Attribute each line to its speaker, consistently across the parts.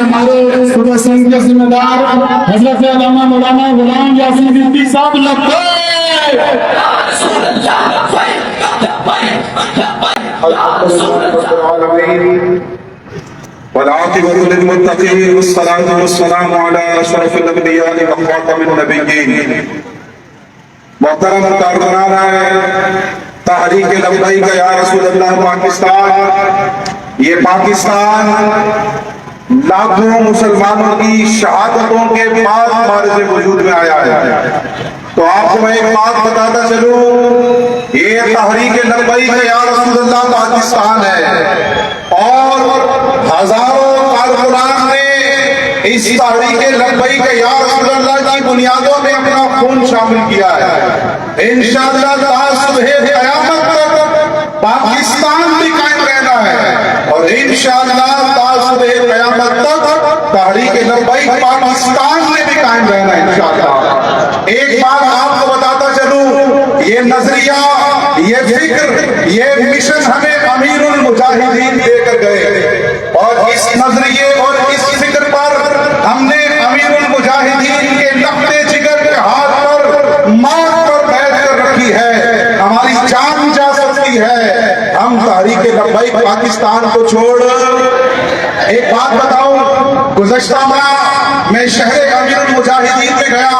Speaker 1: ہمارے صبح سنگھ کے ذمہ دار حضرت علامہ مولانا غلام یاسین بنتی صاحب
Speaker 2: والعاقبة للمتقين والصلاة والسلام على أشرف الأنبياء وخاتم النبيين. محترم کارکنان تحریک لبیک یا رسول اللہ پاکستان، یہ پاکستان لاکھوں مسلمانوں کی شہادتوں کے بعد ہمارے وجود میں آیا ہے. تو آپ کو میں ایک بات بتاتا چلوں، یہ تحریک لبیک یا رسول اللہ پاکستان ہے اور ہزاروں کارکنان نے اس تحریک لبیک یا رسول اللہ کی بنیادوں میں اپنا خون شامل کیا ہے. انشاءاللہ تا صبح قیامت تک پاکستان بھی قائم رہنا ہے اور انشاءاللہ تا صبح قیامت تک تحریک لبیک پاکستان میں بھی قائم رہنا ہے انشاءاللہ. ایک بات آپ کو بتاتا چلوں، یہ نظریہ، یہ فکر، یہ مشن ہمیں امیر المجاہدین دے کر گئے اور اس نظریے اور اس فکر پر ہم نے امیر المجاہدین کے لختے جگر کے ہاتھ پر موت پر بیٹھ کر رکھی ہے. ہماری جان جا سکتی ہے، ہم تحریک لبیک پاکستان کو چھوڑ. ایک بات بتاؤں، گزشتہ ماہ میں شہر امیر المجاہدین میں گیا،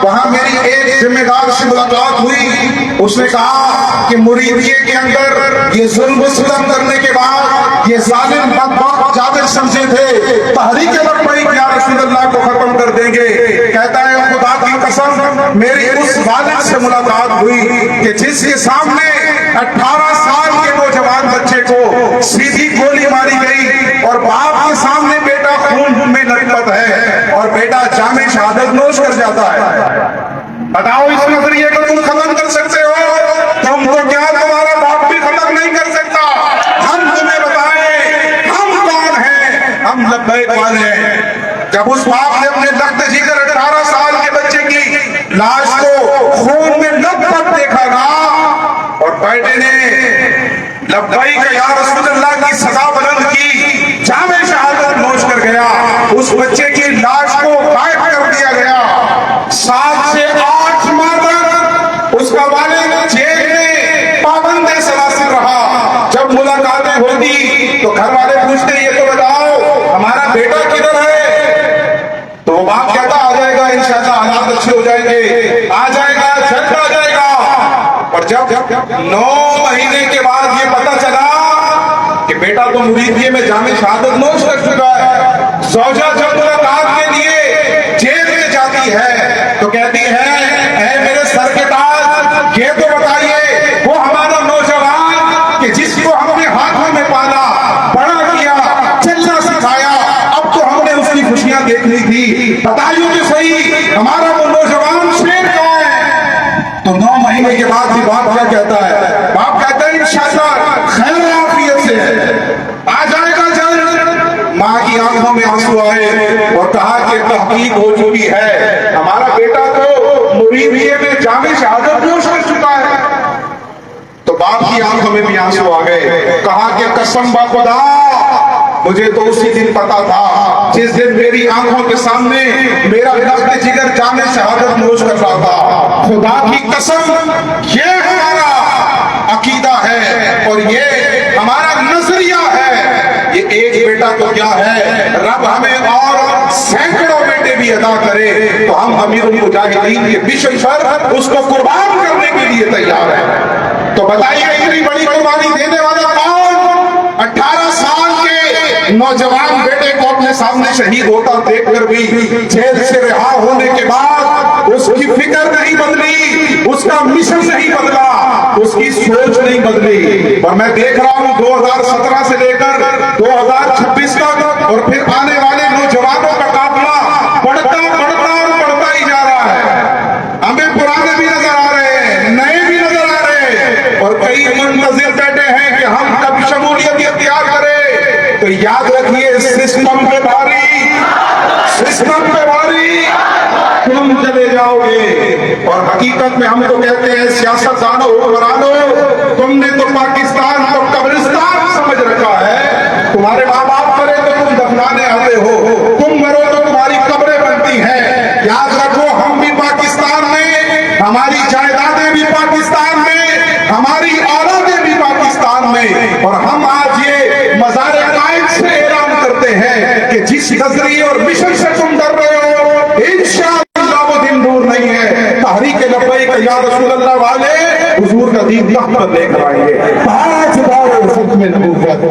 Speaker 2: وہاں میری ایک ذمہ دار سے ملاقات ہوئی. اس نے کہا کہ مریدیے کے اندر یہ ظلم و ستم کرنے کے بعد یہ ظالم بدبخت جابر سمجھے تھے تحریک لبیک یا رسول اللہ کو ختم کر دیں گے. کہتا ہے خدا کی قسم میری اس والد سے ملاقات ہوئی کہ جس کے سامنے 18 سال کے نوجوان بچے کو سیدھی گولی ماری گئی اور باپ کے سامنے بیٹا خون میں لطپت ہے اور بیٹا جامع شہادت نوش کر جاتا ہے. بتاؤ اس نظریے کو تم ختم کر سکتے ہو؟ تم کو کیا تمہارا باپ بھی ختم نہیں کر سکتا. ہم تمہیں بتائیں ہم کون ہیں؟ ہم لبیک والے ہیں. جب اس باپ نے اپنے لخت جگر 18 سال کے بچے کی لاش کو خون میں لطپت دیکھا نا اور بیٹے نے لبیک یا رسول اللہ کی صدا بلند کی، جامع شہادت نوش کر گیا، اس بچے کی لاش کو غائب کر دیا گیا. 7 سے 8 ماہ تک اس کا والد جیل میں پابند سلاسل رہا. جب ملاقاتیں ہوتی تو گھر والے پوچھتے یہ تو بتاؤ ہمارا بیٹا کدھر ہے؟ تو وہ باپ کہتا آ جائے گا انشاءاللہ، حالات اچھے ہو جائیں گے، آ جائے گا، جلد آ جائے گا. اور جب 9 مہینے کے بعد یہ پتا چلا کہ بیٹا تو مریدیے میں جامع شہادت نوش کر چکا ہے، زوجہ جب ملاقات کے لیے جیل میں جاتی ہے تو کہتی ہے اے میرے سر کے تاج، یہ تو بتائیے وہ ہمارا نوجوان کہ جس کو ہم نے ہاتھوں میں پالا، بڑا کیا، چلنا سکھایا، اب تو ہم نے اس کی خوشیاں دیکھنی تھی، بتائیے کہ صحیح ہمارا وہ نوجوان شیر کہاں ہے؟ تو 9 مہینے کے بعد بھی باپ کیا کہتا ہے؟ باپ کہتا ہے انشاءاللہ خیر عافیت سے آ جائے گا جلد. ماں کی آنکھوں میں آنسو آئے اور کہا کہ تحقیق ہو چکی ہے، ہمارا بیٹا تو مریدیے میں جامع شہادت نوش کر چکا ہے. تو باپ کی آنکھوں میں بھی آنسو آ گئے. کہا کہ قسم با خدا مجھے تو اسی دن پتا تھا جس دن میری آنکھوں کے سامنے میرا لخت جگر جامع شہادت نوش کر رہا تھا. خدا کی قسم یہ ہمارا عقیدہ ہے اور یہ ہمارا نظریہ ہے. یہ ایک بیٹا تو کیا ہے، رب ہمیں اور سینکڑوں بیٹے بھی عطا کرے تو ہم امیر المجاہدین کے مشن پر اس کو قربان کرنے کے لیے تیار ہیں. تو بتائیے اتنی بڑی قربانی دینے والا کون؟ 18 سال کے نوجوان بیٹے کو اپنے سامنے شہید ہوتا دیکھ کر بھی جیل سے رہا ہونے کے بعد اس کی فکر نہیں بدلی، اس کا مشن نہیں بدلا، اس کی سوچ نہیں بدلی. اور میں دیکھ رہا ہوں 2017 سے لے کر 2026 تک اور پھر آنے والے نوجوانوں کا قافلہ بڑھتا اور بڑھتا ہی جا رہا ہے. ہمیں پرانے بھی نظر آ رہے ہیں، نئے بھی نظر آ رہے ہیں اور کئی منتظر بیٹھے ہیں کہ ہم کب شمولیت اختیار کریں. تو یاد رکھیے سسٹم پہ بھاری، سسٹم پہ بھاری تم چلے جاؤ گے. اور حقیقت میں ہم تو کہتے ہیں سیاست دانوں حکمرانوں، تم نے تو پاکستان کو قبرستان سمجھ رکھا ہے. تمہارے ماں باپ کرے تو تم دفنانے آتے ہو، جس نظریے اور مشن سے تم ڈر رہے ہو انشاءاللہ وہ دن دور نہیں ہے. تحریک لبیک یا رسول اللہ والے حضور کا دین تخت پر لے کر آئیں گے. 5 بار ختم نبوت